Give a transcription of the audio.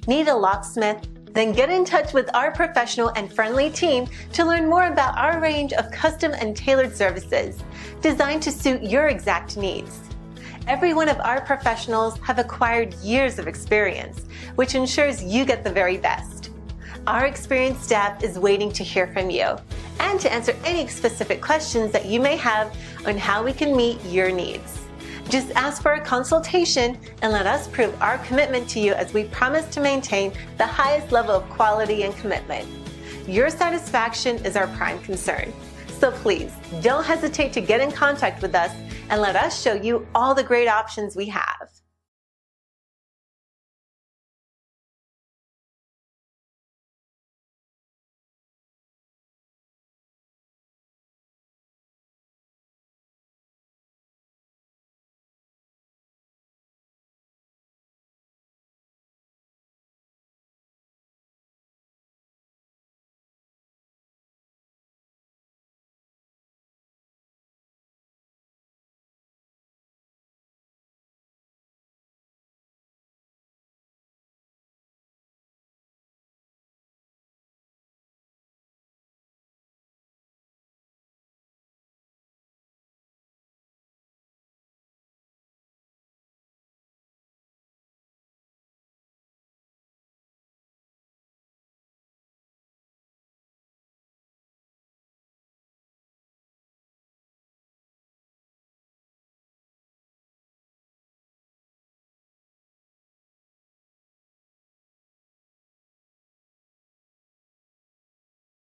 Need a locksmith? Then get in touch with our professional and friendly team to learn more about our range of custom and tailored services designed to suit your exact needs. Every one of our professionals have acquired years of experience, which ensures you get the very best. Our experienced staff is waiting to hear from you and to answer any specific questions that you may have on how we can meet your needs. Just ask for a consultation and let us prove our commitment to you as we promise to maintain the highest level of quality and commitment. Your satisfaction is our prime concern. So please, don't hesitate to get in contact with us and let us show you all the great options we have.